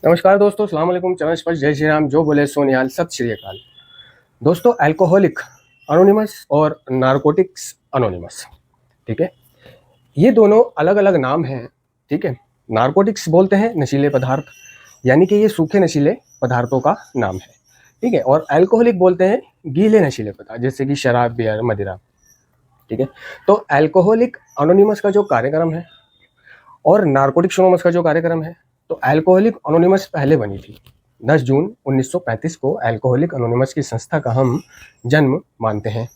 नमस्कार दोस्तों, अस्सलाम वालेकुम। चरण स्पर्श, जय श्री राम, जो बोले सो निहाल, सत श्री अकाल। दोस्तों, अल्कोहलिक अनोनिमस और नारकोटिक्स अनोनिमस, ठीक है, ये दोनों अलग अलग नाम हैं। ठीक है, नारकोटिक्स बोलते हैं नशीले पदार्थ, यानी कि ये सूखे नशीले पदार्थों का नाम है। ठीक है, और अल्कोहलिक बोलते हैं गीले नशीले पदार्थ, जैसे कि शराब, बियर, मदिरा। ठीक है, तो अल्कोहलिक अनोनिमस का जो कार्यक्रम है और नारकोटिक्स अनोनिमस का जो कार्यक्रम है, तो अल्कोहलिक अनोनिमस पहले बनी थी 10 जून 1935 को। अल्कोहलिक अनोनिमस की संस्था का हम जन्म मानते हैं।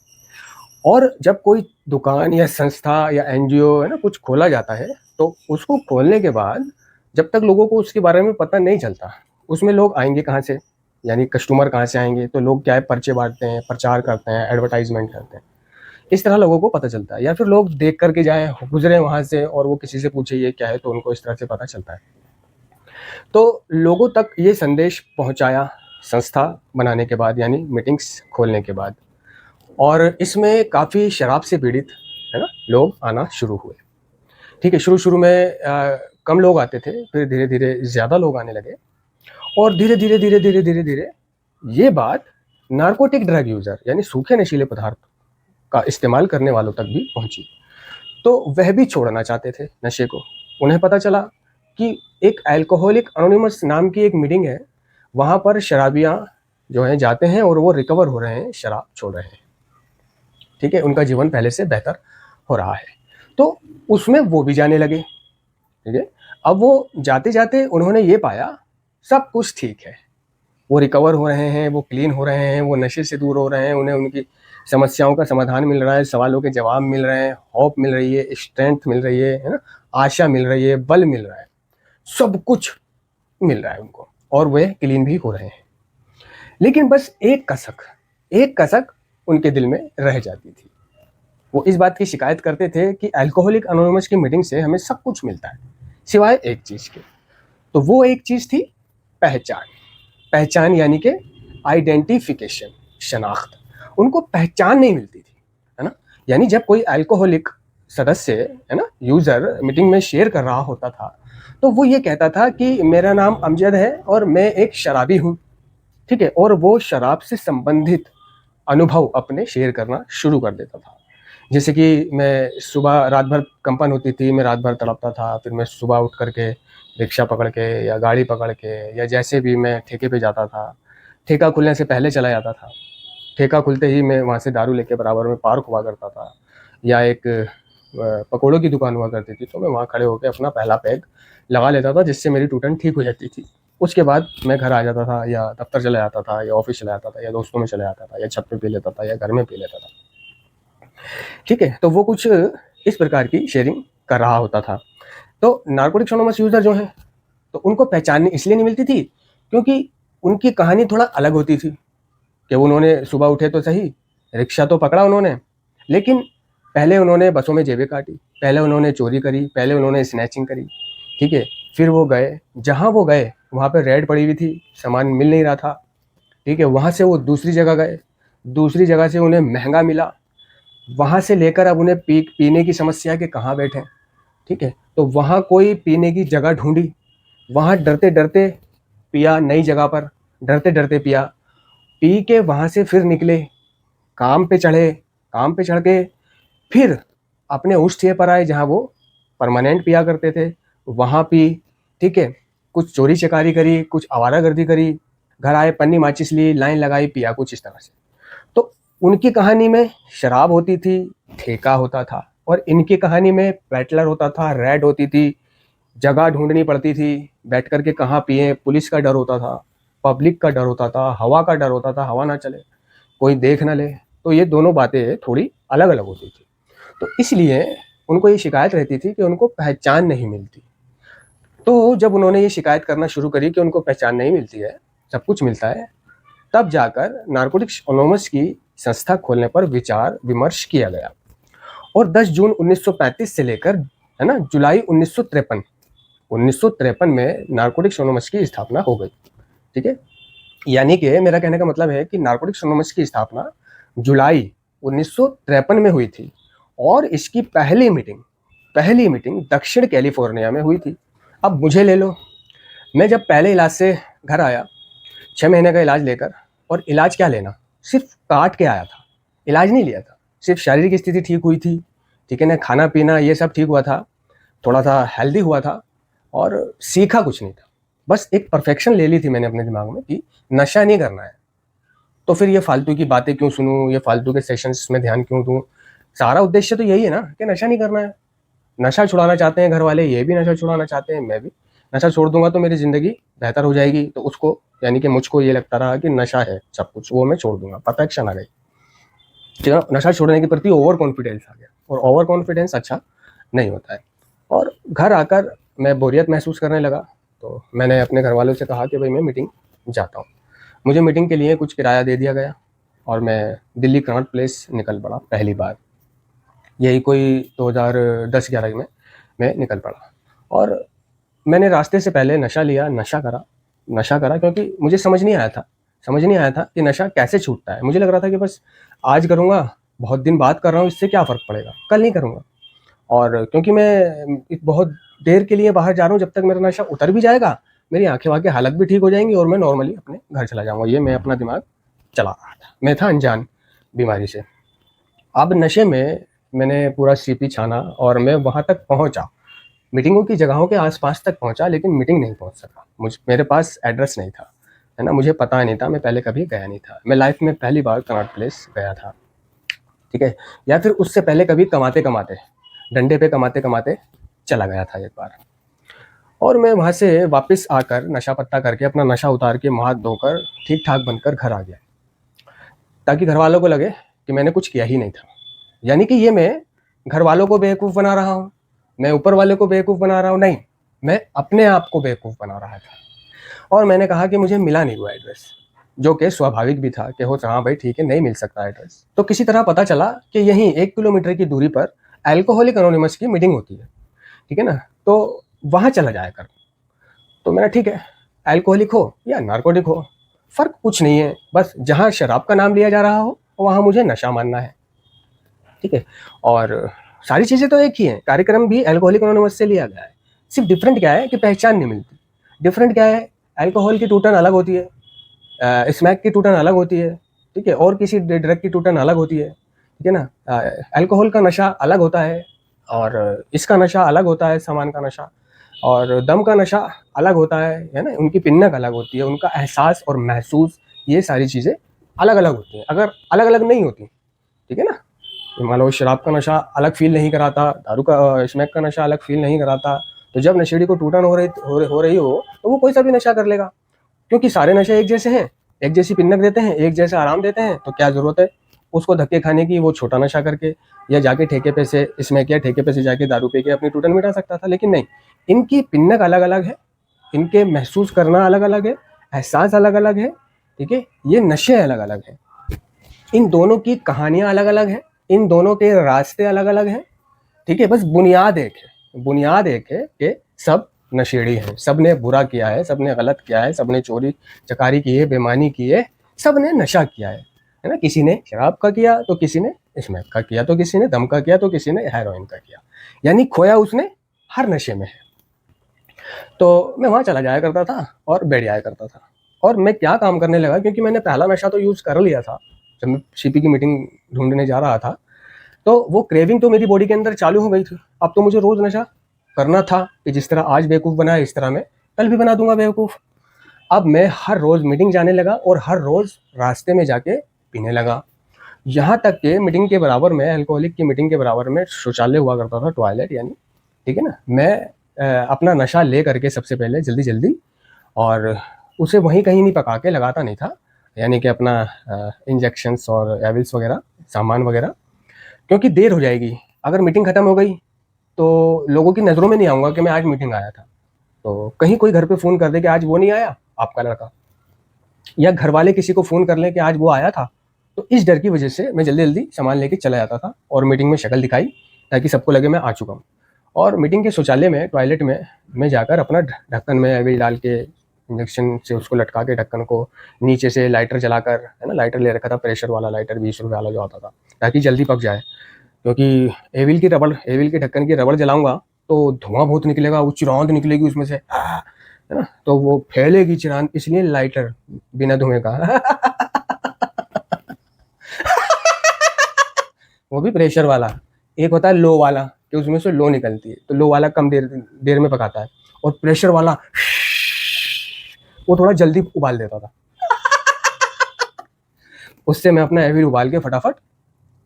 और जब कोई दुकान या संस्था या एनजीओ है ना, कुछ खोला जाता है, तो उसको खोलने के बाद जब तक लोगों को उसके बारे में पता नहीं चलता, उसमें लोग आएंगे कहाँ से, यानी कस्टमर कहाँ से आएंगे, तो लोग क्या है, पर्चे बांटते हैं, प्रचार करते हैं, एडवर्टाइजमेंट करते हैं। इस तरह लोगों को पता चलता है, या फिर लोग देख करके जाएं, गुजरे वहां से, और वो किसी से पूछे ये क्या है, तो उनको इस तरह से पता चलता है। तो लोगों तक ये संदेश पहुंचाया संस्था बनाने के बाद, यानी मीटिंग्स खोलने के बाद। और इसमें काफ़ी शराब से पीड़ित है ना लोग आना शुरू हुए। ठीक है, शुरू शुरू में कम लोग आते थे, फिर धीरे धीरे ज़्यादा लोग आने लगे, और धीरे धीरे धीरे धीरे धीरे धीरे ये बात नार्कोटिक ड्रग यूज़र, यानी सूखे नशीले पदार्थ का इस्तेमाल करने वालों तक भी पहुंची। तो वह भी छोड़ना चाहते थे नशे को। उन्हें पता चला कि एक अल्कोहलिक अनोनिमस नाम की एक मीटिंग है, वहाँ पर शराबियाँ जो हैं जाते हैं और वो रिकवर हो रहे हैं, शराब छोड़ रहे हैं। ठीक है, उनका जीवन पहले से बेहतर हो रहा है। तो उसमें वो भी जाने लगे। ठीक है, अब वो जाते जाते उन्होंने ये पाया सब कुछ ठीक है, वो रिकवर हो रहे हैं, वो क्लीन हो रहे हैं, वो नशे से दूर हो रहे हैं, उन्हें उनकी समस्याओं का समाधान मिल रहा है, सवालों के जवाब मिल रहे हैं, होप मिल रही है, स्ट्रेंथ मिल रही है ना, आशा मिल रही है, बल मिल रहा है, सब कुछ मिल रहा है उनको, और वे क्लीन भी हो रहे हैं। लेकिन बस एक कसक उनके दिल में रह जाती थी। वो इस बात की शिकायत करते थे कि अल्कोहलिक अनोनिमस की मीटिंग से हमें सब कुछ मिलता है, सिवाय एक चीज़ के। तो वो एक चीज़ थी पहचान। पहचान यानी कि आइडेंटिफिकेशन, शनाख्त। उनको पहचान नहीं मिलती थी, है ना। यानी जब कोई अल्कोहलिक सदस्य, है ना, यूज़र मीटिंग में शेयर कर रहा होता था, तो वो ये कहता था कि मेरा नाम अमजद है और मैं एक शराबी हूँ। ठीक है, और वो शराब से संबंधित अनुभव अपने शेयर करना शुरू कर देता था। जैसे कि मैं सुबह, रात भर कंपन होती थी, मैं रात भर तड़पता था, फिर मैं सुबह उठ करके रिक्शा पकड़ के या गाड़ी पकड़ के, या जैसे भी मैं ठेके पे जाता था, ठेका खुलने से पहले चला जाता था। ठेका खुलते ही मैं वहाँ से दारू लेके बराबर में पार्क हुआ करता था, या एक पकौड़ों की दुकान हुआ करती थी, तो मैं वहाँ खड़े होकर अपना पहला पैग लगा लेता था, जिससे मेरी टूटन ठीक हो जाती थी। उसके बाद मैं घर आ जाता था, या दफ्तर चला जाता था, या ऑफिस चला जाता था, या दोस्तों में चला जाता था, या छत पे पी लेता था, या घर में पी लेता था। ठीक है, तो वो कुछ इस प्रकार की शेयरिंग कर रहा होता था। तो नार्कोटिक्स अनोनिमस यूज़र जो हैं, तो उनको पहचान इसलिए नहीं मिलती थी क्योंकि उनकी कहानी थोड़ा अलग होती थी। कि उन्होंने सुबह उठे तो सही, रिक्शा तो पकड़ा उन्होंने, लेकिन पहले उन्होंने बसों में जेबें काटी, पहले उन्होंने चोरी करी, पहले उन्होंने स्नैचिंग करी। ठीक है, फिर वो गए, जहाँ वो गए वहाँ पे रेड पड़ी हुई थी, सामान मिल नहीं रहा था। ठीक है, वहाँ से वो दूसरी जगह गए, दूसरी जगह से उन्हें महंगा मिला, वहाँ से लेकर अब उन्हें पीने की समस्या के कहाँ बैठे। ठीक है, तो वहाँ कोई पीने की जगह ढूंढी, वहाँ डरते डरते पिया, नई जगह पर डरते डरते पिया, पी के वहाँ से फिर निकले, काम पे चढ़े, काम पे चढ़ के फिर अपने उस ठेके पर आए जहाँ वो परमानेंट पिया करते थे, वहाँ पी। ठीक है, कुछ चोरी चकारी करी, कुछ आवारागर्दी करी, घर आए, पन्नी माचिस ली, लाइन लगाई, पिया, कुछ इस तरह से। तो उनकी कहानी में शराब होती थी, ठेका होता था, और इनकी कहानी में बैटलर होता था, रेड होती थी, जगह ढूंढनी पड़ती थी, बैठ करके कहाँ पिए, पुलिस का डर होता था, पब्लिक का डर होता था, हवा का डर होता था, हवा ना चले, कोई देख ना ले। तो ये दोनों बातें थोड़ी अलग अलग होती थी। तो इसलिए उनको ये शिकायत रहती थी कि उनको पहचान नहीं मिलती। तो जब उन्होंने ये शिकायत करना शुरू करी कि उनको पहचान नहीं मिलती है, सब कुछ मिलता है, तब जाकर नार्कोटिक्स अनोनिमस की संस्था खोलने पर विचार विमर्श किया गया। और 10 जून 1935 से लेकर, है ना, जुलाई 1953 में नार्कोटिक्स अनोनिमस की स्थापना हो गई। ठीक है, यानी कि मेरा कहने का मतलब है कि नार्कोटिक्स अनोनिमस की स्थापना जुलाई 1953 में हुई थी, और इसकी पहली मीटिंग दक्षिण कैलिफोर्निया में हुई थी। अब मुझे ले लो, मैं जब पहले इलाज से घर आया 6 महीने का इलाज लेकर, और इलाज क्या लेना, सिर्फ काट के आया था, इलाज नहीं लिया था। सिर्फ शारीरिक स्थिति ठीक हुई थी, ठीक है ना, खाना पीना ये सब ठीक हुआ था, थोड़ा सा हेल्दी हुआ था, और सीखा कुछ नहीं था। बस एक परफेक्शन ले ली थी मैंने अपने दिमाग में कि नशा नहीं करना है। तो फिर ये फालतू की बातें क्यों सुनूं, ये फालतू के सेशंस में ध्यान क्यों दूं। सारा उद्देश्य तो यही है ना कि नशा नहीं करना है। नशा छुड़ाना चाहते हैं घर वाले, ये भी नशा छुड़ाना चाहते हैं, मैं भी। नशा छोड़ दूंगा तो मेरी ज़िंदगी बेहतर हो जाएगी, तो उसको यानी कि मुझको ये लगता रहा कि नशा है सब कुछ, वो मैं छोड़ दूंगा। परफेक्शन आ गई, ठीक है। नशा छोड़ने के प्रति ओवर कॉन्फिडेंस आ गया, और ओवर कॉन्फिडेंस अच्छा नहीं होता है। और घर आकर मैं बोरियत महसूस करने लगा, तो मैंने अपने घर वालों से कहा कि भाई मैं मीटिंग जाता हूँ। मुझे मीटिंग के लिए कुछ किराया दे दिया गया, और मैं दिल्ली कनॉट प्लेस निकल पड़ा पहली बार। यही कोई 2010-11 में मैं निकल पड़ा, और मैंने रास्ते से पहले नशा लिया, नशा करा क्योंकि मुझे समझ नहीं आया था कि नशा कैसे छूटता है। मुझे लग रहा था कि बस आज करूँगा, बहुत दिन बाद कर रहा हूँ, इससे क्या फ़र्क पड़ेगा, कल नहीं करूँगा। और क्योंकि मैं बहुत देर के लिए बाहर जा रहा हूँ, जब तक मेरा नशा उतर भी जाएगा, मेरी आँखें वाँखें हालत भी ठीक हो जाएंगी, और मैं नॉर्मली अपने घर चला जाऊँगा। ये मैं अपना दिमाग चला रहा था। मैं था अनजान बीमारी से। अब नशे में मैंने पूरा सीपी छाना, और मैं वहाँ तक पहुँचा, मीटिंगों की जगहों के आसपास तक पहुँचा, लेकिन मीटिंग नहीं पहुँच सका। मेरे पास एड्रेस नहीं था, है ना, मुझे पता नहीं था, मैं पहले कभी गया नहीं था। मैं लाइफ में पहली बार कनॉट प्लेस गया था, ठीक है। या फिर उससे पहले कभी कमाते कमाते, डंडे पे कमाते कमाते चला गया था एक बार। और मैं वहाँ से वापस आकर नशा पत्ता करके अपना नशा उतार के मुँह हाथ धोकर ठीक ठाक बनकर घर आ गया, ताकि घर वालों को लगे कि मैंने कुछ किया ही नहीं था। यानी कि ये मैं घर वालों को बेवकूफ़ बना रहा हूँ, मैं ऊपर वाले को बेवकूफ़ बना रहा हूँ, नहीं, मैं अपने आप को बेवकूफ़ बना रहा था। और मैंने कहा कि मुझे मिला नहीं वो एड्रेस, जो कि स्वाभाविक भी था कि हो हाँ भाई ठीक है, नहीं मिल सकता एड्रेस। तो किसी तरह पता चला कि यहीं 1 किलोमीटर की दूरी पर अल्कोहलिक एनोनिमस की मीटिंग होती है, ठीक है ना, तो वहाँ चला जाया कर। तो मैंने ठीक है, अल्कोहलिक हो या नार्कोटिक हो, फ़र्क कुछ नहीं है, बस जहाँ शराब का नाम लिया जा रहा हो वहाँ मुझे नशा मानना है, ठीक है। और सारी चीज़ें तो एक ही हैं, कार्यक्रम भी अल्कोहलिक एनोनिमस से लिया गया है, सिर्फ डिफरेंट क्या है कि पहचान नहीं मिलती। डिफरेंट क्या है, अल्कोहल की टूटन अलग होती है, स्मैक की टूटन अलग होती है, ठीक है, और किसी ड्रग की टूटन अलग होती है, ठीक है ना। अल्कोहल का नशा अलग होता है, और इसका नशा अलग होता है, सामान का नशा, और दम का नशा अलग होता है ना। उनकी पिन्नक अलग होती है, उनका एहसास और महसूस, ये सारी चीज़ें अलग अलग होती हैं। अगर अलग अलग नहीं होती, ठीक है ना, मान लो शराब का नशा अलग फील नहीं कराता, दारू का स्मैक का नशा अलग फील नहीं कराता, तो जब नशेड़ी को टूटन हो रही हो तो वो कोई सा भी नशा कर लेगा, क्योंकि सारे नशे एक जैसे हैं, एक जैसी पिन्नक देते हैं, एक जैसा आराम देते हैं। तो क्या ज़रूरत है उसको धक्के खाने की, वो छोटा नशा करके या जाके ठेके पे से स्मैक या ठेके पे से जाके दारू पी के अपनी टूटन मिटा सकता था। लेकिन नहीं, इनकी पिन्नक अलग अलग है, इनके महसूस करना अलग अलग है, एहसास अलग अलग है, ठीक है, ये नशे अलग अलग हैं, इन दोनों की कहानियाँ अलग अलग हैं, इन दोनों के रास्ते अलग अलग हैं, ठीक है। बस बुनियाद एक है, बुनियाद एक है कि सब नशेड़ी हैं, सब ने बुरा किया है, सब ने गलत किया है, सब ने चोरी चकारी की है, बेईमानी की है, सब ने नशा किया है ना। किसी ने शराब का किया तो किसी ने स्मैक का किया, तो किसी ने दम का किया, तो किसी ने हेरोइन का किया, यानी खोया उसने हर नशे में है। तो मैं वहाँ चला जाया करता था और बैठ जाया करता था। और मैं क्या काम करने लगा, क्योंकि मैंने पहला नशा तो यूज़ कर लिया था जब मैं सीपी की मीटिंग ढूंढने जा रहा था, तो वो क्रेविंग तो मेरी बॉडी के अंदर चालू हो गई थी। अब तो मुझे रोज़ नशा करना था कि जिस तरह आज बेवकूफ़ बना है, इस तरह मैं कल भी बना दूंगा बेवकूफ़। अब मैं हर रोज़ मीटिंग जाने लगा, और हर रोज़ रास्ते में जाके पीने लगा। यहाँ तक कि मीटिंग के बराबर में, अल्कोहलिक की मीटिंग के बराबर में शौचालय हुआ करता था, टॉयलेट यानी, ठीक है ना। मैं अपना नशा ले करके सबसे पहले जल्दी जल्दी, और उसे वहीं कहीं नहीं पका के लगाता नहीं था, यानी कि अपना इंजेक्शंस और एविल्स वगैरह, सामान वगैरह, क्योंकि देर हो जाएगी। अगर मीटिंग ख़त्म हो गई तो लोगों की नज़रों में नहीं आऊँगा कि मैं आज मीटिंग आया था। तो कहीं कोई घर पे फ़ोन कर दे कि आज वो नहीं आया आपका लड़का, या घर वाले किसी को फ़ोन कर लें कि आज वो आया था, तो इस डर की वजह से मैं जल्दी जल्दी सामान लेके चला जाता था और मीटिंग में शक्ल दिखाई, ताकि सबको लगे मैं आ चुका हूँ। और मीटिंग के शौचालय में, टॉयलेट में मैं जाकर अपना ढक्कन में एविल डाल के, इंजेक्शन से उसको लटका के ढक्कन को, नीचे से लाइटर जलाकर, है ना, लाइटर ले रखा था, प्रेशर वाला लाइटर, 20 रुपये वाला जो आता था, ताकि जल्दी पक जाए। क्योंकि एविल के ढक्कन की रबड़ जलाऊंगा तो धुआं बहुत निकलेगा, वो चिरौंध निकलेगी उसमें से, है ना, तो वो फैलेगी चिरान, इसलिए लाइटर बिना धुएं का। वो भी प्रेशर वाला। एक होता है लो वाला कि उसमें से लो निकलती है, तो लो वाला कम देर देर में पकाता है, और प्रेशर वाला वो थोड़ा जल्दी उबाल देता था। उससे मैं अपना एविल उबाल के फटाफट,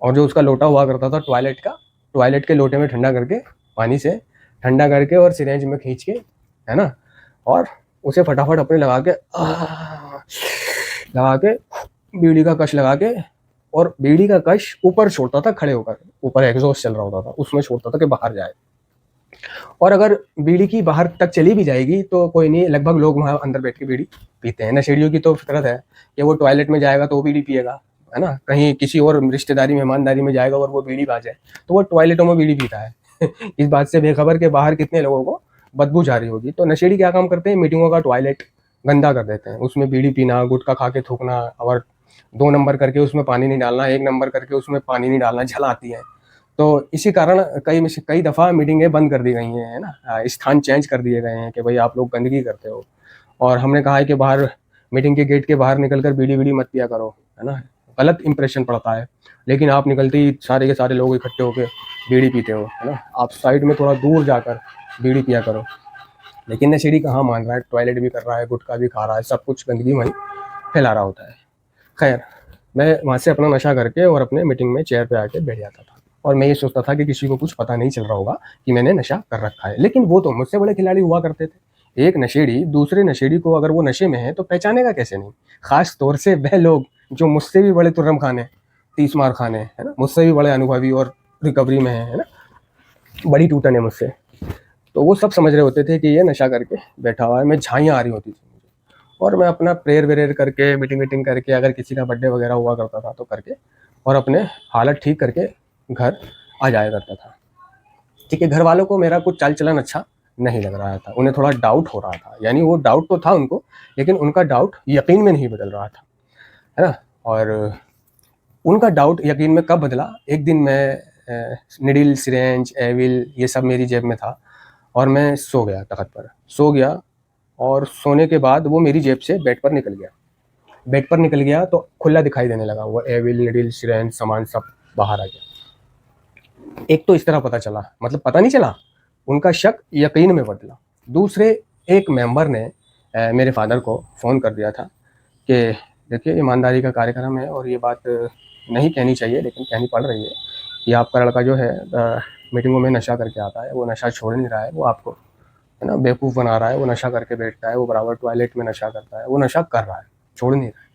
और जो उसका लोटा हुआ करता था टॉयलेट का, टॉयलेट के लोटे में ठंडा करके, पानी से ठंडा करके और सिरेंज में खींच के, है ना, और उसे फटाफट अपने लगा के बीड़ी का कश लगा के, और बीड़ी का कश ऊपर छोड़ता था खड़े होकर, ऊपर एग्जॉस्ट चल रहा होता था, उसमें छोड़ता था कि बाहर जाए। और अगर बीड़ी की बाहर तक चली भी जाएगी तो कोई नहीं, लगभग लोग वहाँ अंदर बैठ के बीड़ी पीते हैं। नशेड़ियों की तो फितरत है कि वो टॉयलेट में जाएगा तो वो बीड़ी पिएगा, है ना, कहीं किसी और रिश्तेदारी मेहमानदारी में जाएगा और वो बीड़ी पा जाए तो वो टॉयलेटों में बीड़ी पीता है। इस बात से बेखबर के बाहर कितने लोगों को बदबू जा रही होगी। तो नशेड़ी क्या काम करते हैं, मीटिंगों का टॉयलेट गंदा कर देते हैं, उसमें बीड़ी पीना, गुटखा खा के थूकना, और 2 नंबर करके उसमें पानी नहीं डालना, 1 नंबर करके उसमें पानी नहीं डालना, झल आती है। तो इसी कारण कई दफ़ा मीटिंगें बंद कर दी गई हैं, है ना, स्थान चेंज कर दिए गए हैं कि भाई आप लोग गंदगी करते हो। और हमने कहा है कि बाहर मीटिंग के गेट के बाहर निकलकर बीड़ी मत पिया करो, है ना, गलत इंप्रेशन पड़ता है। लेकिन आप निकलते ही सारे के सारे लोग इकट्ठे होकर बीड़ी पीते हो, है ना, आप साइड में थोड़ा दूर जाकर बीड़ी पिया करो। लेकिन नशेड़ी कहाँ मान रहा है, टॉयलेट भी कर रहा है, गुटखा भी खा रहा है, सब कुछ गंदगी वहीं फैला रहा होता है। खैर, मैं वहाँ से अपना नशा करके और अपने मीटिंग में चेयर पे आके बैठ जाता था, और मैं ये सोचता था कि किसी को कुछ पता नहीं चल रहा होगा कि मैंने नशा कर रखा है। लेकिन वो तो मुझसे बड़े खिलाड़ी हुआ करते थे। एक नशेड़ी दूसरे नशेड़ी को अगर वो नशे में है तो पहचानेगा कैसे नहीं, खास तौर से वह लोग जो मुझसे भी बड़े तुर्रम खाने, 30 मार खाने, है ना, मुझसे भी बड़े अनुभवी और रिकवरी में है ना, बड़ी टूटन है मुझसे। तो वो सब समझ रहे होते थे कि ये नशा करके बैठा हुआ है। मैं झाइयाँ आ रही होती थी मुझे, और मैं अपना प्रेयर वेरेयर करके, मीटिंग करके, अगर किसी का बर्थडे वगैरह हुआ करता था तो करके, और अपने हालत ठीक करके घर आ जाया करता था। ठीक है, घर वालों को मेरा कुछ चाल चलन अच्छा नहीं लग रहा था, उन्हें थोड़ा डाउट हो रहा था। यानी वो डाउट तो था उनको, लेकिन उनका डाउट यकीन में नहीं बदल रहा था, है ना। और उनका डाउट यकीन में कब बदला, एक दिन मैं निडिल, सिरेंज, एविल ये सब मेरी जेब में था, और मैं सो गया, तख्त पर सो गया, और सोने के बाद वो मेरी जेब से बेड पर निकल गया। बेड पर निकल गया तो खुला दिखाई देने लगा, वो एविल, निडिल, सिरेंज सामान सब बाहर आ गया। एक तो इस तरह पता चला, मतलब पता नहीं चला, उनका शक यकीन में बदला। दूसरे एक मेंबर ने मेरे फादर को फ़ोन कर दिया था कि देखिए ईमानदारी का कार्यक्रम है, और ये बात नहीं कहनी चाहिए लेकिन कहनी पड़ रही है कि आपका लड़का जो है मीटिंगों में नशा करके आता है, वो नशा छोड़ नहीं रहा है, वो आपको, है ना, बेवकूफ़ बना रहा है, वो नशा करके बैठता है, वो बराबर टॉयलेट में नशा करता है, वो नशा कर रहा है, छोड़ नहीं रहा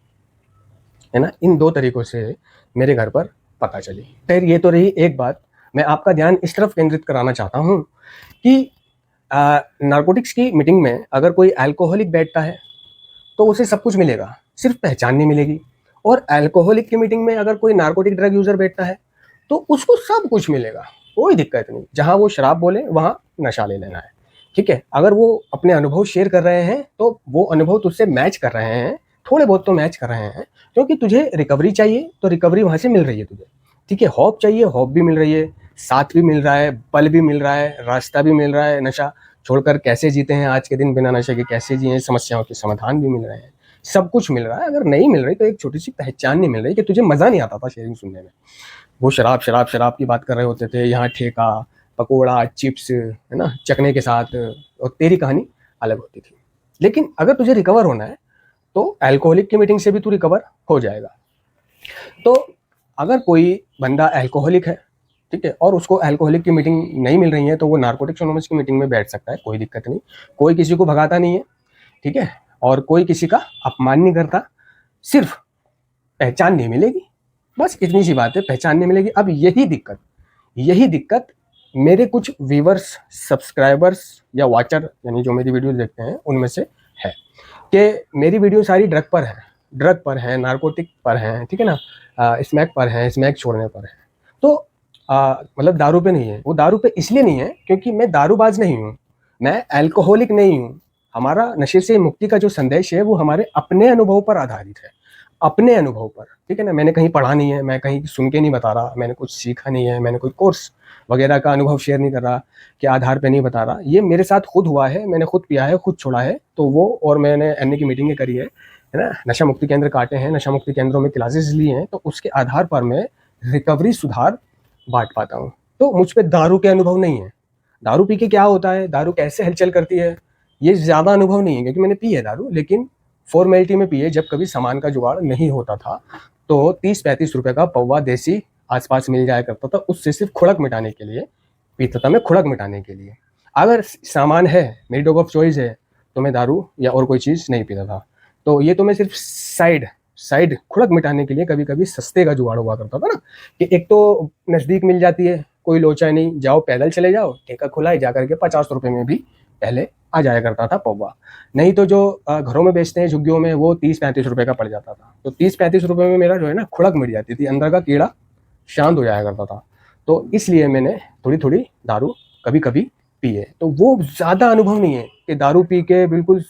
है ना। इन 2 तरीक़ों से मेरे घर पर पता चली। खैर, ये तो रही एक बात। मैं आपका ध्यान इस तरफ केंद्रित कराना चाहता हूँ कि नारकोटिक्स की मीटिंग में अगर कोई अल्कोहलिक बैठता है तो उसे सब कुछ मिलेगा, सिर्फ पहचान नहीं मिलेगी। और अल्कोहलिक की मीटिंग में अगर कोई नारकोटिक ड्रग यूज़र बैठता है तो उसको सब कुछ मिलेगा, कोई दिक्कत नहीं। जहाँ वो शराब बोले वहाँ नशा ले लेना है, ठीक है। अगर वो अपने अनुभव शेयर कर रहे हैं तो वो अनुभव तुझसे मैच कर रहे हैं, थोड़े बहुत तो मैच कर रहे हैं, क्योंकि तुझे रिकवरी चाहिए तो रिकवरी वहाँ से मिल रही है तुझे, ठीक है। हॉप चाहिए, हॉप भी मिल रही है, साथ भी मिल रहा है, बल भी मिल रहा है, रास्ता भी मिल रहा है, नशा छोड़कर कैसे जीते हैं आज के दिन बिना नशे के, कैसे जिए, समस्याओं के समाधान भी मिल रहे हैं, सब कुछ मिल रहा है। अगर नहीं मिल रही तो एक छोटी सी पहचान नहीं मिल रही कि तुझे मज़ा नहीं आता था शेयरिंग सुनने में। वो शराब शराब शराब की बात कर रहे होते थे, यहाँ ठेका, पकोड़ा, चिप्स, है ना, चखने के साथ, और तेरी कहानी अलग होती थी। लेकिन अगर तुझे रिकवर होना है तो अल्कोहलिक की मीटिंग से भी तू रिकवर हो जाएगा। तो अगर कोई बंदा अल्कोहलिक है, ठीक है, और उसको अल्कोहलिक की मीटिंग नहीं मिल रही है तो वो नारकोटिक्स एनोनिमस की मीटिंग में बैठ सकता है, कोई दिक्कत नहीं। कोई किसी को भगाता नहीं है, ठीक है, और कोई किसी का अपमान नहीं करता, सिर्फ पहचान नहीं मिलेगी, बस इतनी सी बात है, पहचान नहीं मिलेगी। अब यही दिक्कत मेरे कुछ व्यूवर्स, सब्सक्राइबर्स या वॉचर, यानी जो मेरी वीडियो देखते हैं उनमें से है, कि मेरी वीडियो सारी ड्रग पर है, नारकोटिक पर है, ठीक है ना, स्मैक पर है, स्मैक छोड़ने पर है। तो मतलब दारू पे नहीं है। वो दारू पे इसलिए नहीं है क्योंकि मैं दारूबाज नहीं हूँ, मैं अल्कोहलिक नहीं हूँ। हमारा नशे से मुक्ति का जो संदेश है वो हमारे अपने अनुभव पर आधारित है, अपने अनुभव पर, ठीक है ना। मैंने कहीं पढ़ा नहीं है, मैं कहीं सुन के नहीं बता रहा, मैंने कुछ सीखा नहीं है, मैंने कोई कोर्स वगैरह का अनुभव शेयर नहीं कर रहा, के आधार पे नहीं बता रहा। ये मेरे साथ खुद हुआ है, मैंने खुद पिया है, खुद छोड़ा है। तो वो, और मैंने एनए की मीटिंगें करी है ना, नशा मुक्ति केंद्र काटे हैं, नशा मुक्ति केंद्रों में क्लासेस लिए हैं, तो उसके आधार पर मैं रिकवरी सुधार बांट पाता हूँ। तो मुझ पे दारू के अनुभव नहीं है। दारू पी के क्या होता है, दारू कैसे हलचल करती है, ये ज़्यादा अनुभव नहीं है, क्योंकि मैंने पी है दारू, लेकिन फॉर्मेलिटी में पिए। जब कभी सामान का जुगाड़ नहीं होता था तो 30-35 रुपए का पौवा देसी आसपास मिल जाया करता था, उससे सिर्फ खुड़क मिटाने के लिए पीता था मैं, खुड़क मिटाने के लिए। अगर सामान है, मेरी डॉग ऑफ चॉइस है, तो मैं दारू या और कोई चीज़ नहीं पीता था। तो ये तो मैं सिर्फ साइड खुड़क मिटाने के लिए कभी कभी सस्ते का जुगाड़ हुआ करता था ना, कि एक तो नज़दीक मिल जाती है, कोई लोचा नहीं, जाओ पैदल चले जाओ, ठेका खुला है, जा करके 50 रुपए में भी पहले आ जाया करता था पौवा। नहीं तो जो घरों में बेचते हैं झुग्गियों में, वो 30-35 रुपए का पड़ जाता था। तो 30-35 रुपए में मेरा जो है ना खुड़क मिट जाती थी, अंदर का कीड़ा शांत हो जाया करता था। तो इसलिए मैंने थोड़ी थोड़ी दारू कभी कभी पी है। तो वो ज़्यादा अनुभव नहीं है कि दारू पी के बिल्कुल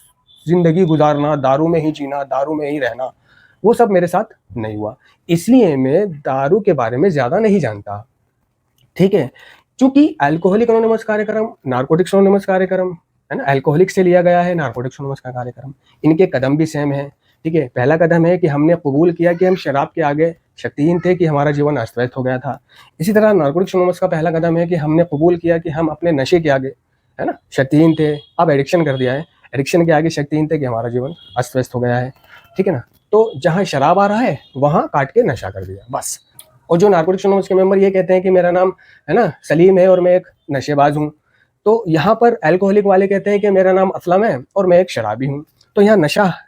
ज़िंदगी गुजारना, दारू में ही जीना, दारू में ही रहना, वो सब मेरे साथ नहीं हुआ। इसलिए मैं दारू के बारे में ज़्यादा नहीं जानता, ठीक है। चूंकि अल्कोहलिक एनोनिमस कार्यक्रम, नारकोटिक्स एनोनिमस कार्यक्रम है ना, अल्कोहलिक से लिया गया है नारकोटिक्स एनोनिमस का कार्यक्रम, इनके कदम भी सेम है, ठीक है। पहला कदम है कि हमने कबूल किया कि हम शराब के आगे शक्तिहीन थे, कि हमारा जीवन अस्त व्यस्त हो गया था। इसी तरह नारकोटिक्स एनोनिमस का पहला कदम है कि हमने कबूल किया कि हम अपने नशे के आगे, है ना, शक्तिहीन थे। अब एडिक्शन कर दिया है, एडिक्शन के आगे शक्तिहीन थे, कि हमारा जीवन अस्त व्यस्त हो गया है, ठीक है ना। तो जहाँ शराब आ रहा है वहाँ काट के नशा कर दिया, बस। और जो नारकोटिक्स एनोनिमस के मेंबर ये कहते हैं कि मेरा नाम, है ना, सलीम है और मैं एक नशेबाज हूँ, तो यहाँ पर अल्कोहलिक वाले कहते हैं कि मेरा नाम असलम है और मैं एक शराबी हूँ। तो यहाँ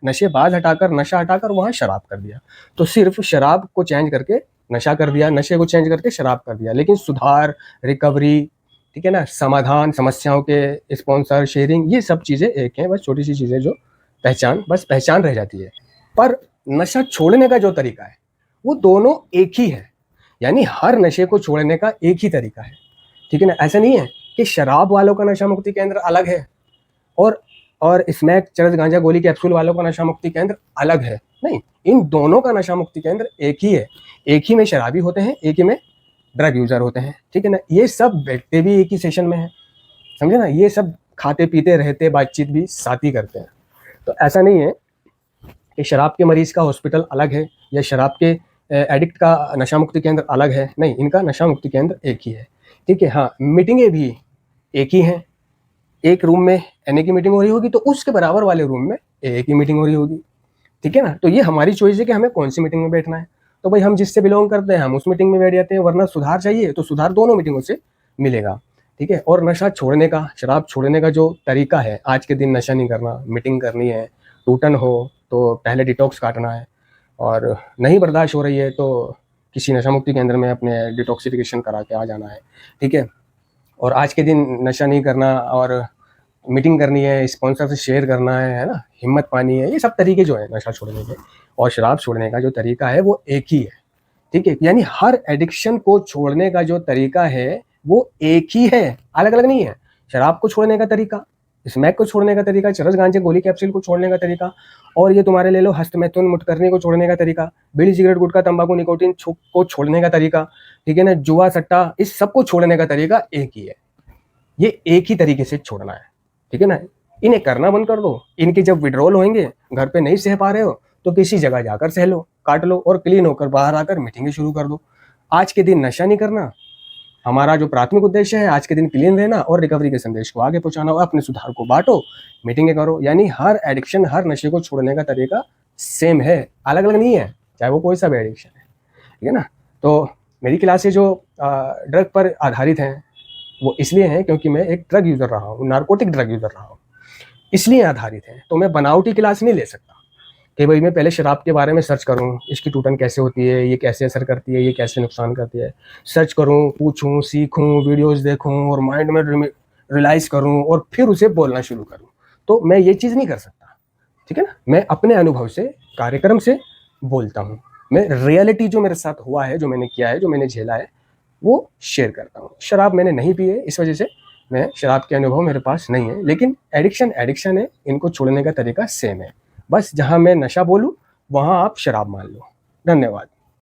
नशेबाज हटाकर, नशा हटाकर वहाँ शराब कर दिया। तो सिर्फ शराब को चेंज करके नशा कर दिया, नशे को चेंज करके शराब कर दिया। लेकिन सुधार, रिकवरी, ठीक है ना, समाधान, समस्याओं के स्पॉन्सर, शेयरिंग, ये सब चीज़ें एक हैं, बस छोटी सी चीज़ें जो पहचान रह जाती है। पर नशा छोड़ने का जो तरीका है वो दोनों एक ही है। यानी हर नशे को छोड़ने का एक ही तरीका है, ठीक है ना। ऐसा नहीं है कि शराब वालों का नशा मुक्ति केंद्र अलग है और स्मैक, चरस, गांजा, गोली, कैप्सूल वालों का नशा मुक्ति केंद्र अलग है। नहीं, इन दोनों का नशा मुक्ति केंद्र एक ही है। एक ही में शराबी होते हैं, एक ही में ड्रग यूजर होते हैं, ठीक है ना। ये सब बैठते भी एक ही सेशन में है, समझे ना। ये सब खाते पीते रहते, बातचीत भी साथ ही करते हैं। तो ऐसा नहीं है कि शराब के मरीज का हॉस्पिटल अलग है या शराब के एडिक्ट का नशा मुक्ति केंद्र अलग है। नहीं, इनका नशा मुक्ति केंद्र एक ही है, ठीक है। हाँ, मीटिंगें भी एक ही हैं। एक रूम में एनए की मीटिंग हो रही होगी तो उसके बराबर वाले रूम में एए की मीटिंग हो रही होगी, ठीक है ना। तो ये हमारी चॉइस है कि हमें कौन सी मीटिंग में बैठना है। तो भाई हम जिससे बिलोंग करते हैं हम उस मीटिंग में बैठ जाते हैं, वरना सुधार चाहिए तो सुधार दोनों मीटिंगों से मिलेगा, ठीक है। और नशा छोड़ने का, शराब छोड़ने का जो तरीका है, आज के दिन नशा नहीं करना, मीटिंग करनी है, टूटन हो तो पहले डिटॉक्स काटना है, और नहीं बर्दाश्त हो रही है तो किसी नशा मुक्ति केंद्र में अपने डिटॉक्सिफिकेशन करा के आ जाना है, ठीक है। और आज के दिन नशा नहीं करना और मीटिंग करनी है, स्पॉन्सर से शेयर करना है ना, हिम्मत पानी है, ये सब तरीके जो है नशा छोड़ने के। और शराब छोड़ने का जो तरीका है वो एक ही है, ठीक है। यानी हर एडिक्शन को छोड़ने का जो तरीका है वो एक ही है, अलग अलग नहीं है। शराब को छोड़ने का तरीका, स्मैक को छोड़ने का तरीका, चरस, गांजे, गोली, कैप्सूल को छोड़ने का तरीका, और ये तुम्हारे ले लो हस्तमैथुन, मुठकरनी को छोड़ने का तरीका, बीड़ी, सिगरेट, गुटखा, तंबाकू, निकोटीन को छोड़ने का तरीका, ठीक है ना, जुआ, सट्टा, इस सब को छोड़ने का तरीका एक ही है। ये एक ही तरीके से छोड़ना है, ठीक है ना। इन्हें करना बंद कर दो। इनके जब विड्रॉल होंगे, घर पे नहीं सह पा रहे हो तो किसी जगह जाकर सह लो, काट लो, और क्लीन होकर बाहर आकर मीटिंगें शुरू कर दो। आज के दिन नशा नहीं करना, हमारा जो प्राथमिक उद्देश्य है आज के दिन क्लीन रहना और रिकवरी के संदेश को आगे पहुंचाना, और अपने सुधार को बांटो, मीटिंगें करो। यानी हर एडिक्शन, हर नशे को छोड़ने का तरीका सेम है, अलग अलग नहीं है, चाहे वो कोई सा भी एडिक्शन है, ठीक है ना। तो मेरी क्लासें जो ड्रग पर आधारित हैं वो इसलिए हैं क्योंकि मैं एक ड्रग यूज़र रहा हूँ, नारकोटिक ड्रग यूज़र रहा हूँ, इसलिए आधारित है। तो मैं बनावटी क्लास नहीं ले सकता कि भाई मैं पहले शराब के बारे में सर्च करूं, इसकी टूटन कैसे होती है, ये कैसे असर करती है, ये कैसे नुकसान करती है, सर्च करूं, पूछूं, सीखूं, वीडियोस देखूं और माइंड में रियलाइज़ करूं और फिर उसे बोलना शुरू करूं। तो मैं ये चीज़ नहीं कर सकता, ठीक है ना। मैं अपने अनुभव से, कार्यक्रम से बोलता हूँ। मैं रियलिटी जो मेरे साथ हुआ है, जो मैंने किया है, जो मैंने झेला है, वो शेयर करता हूँ। शराब मैंने नहीं पी है, इस वजह से मैं शराब के अनुभव मेरे पास नहीं है, लेकिन एडिक्शन है, इनको छोड़ने का तरीका सेम है। बस जहाँ मैं नशा बोलूँ वहाँ आप शराब मान लो। धन्यवाद।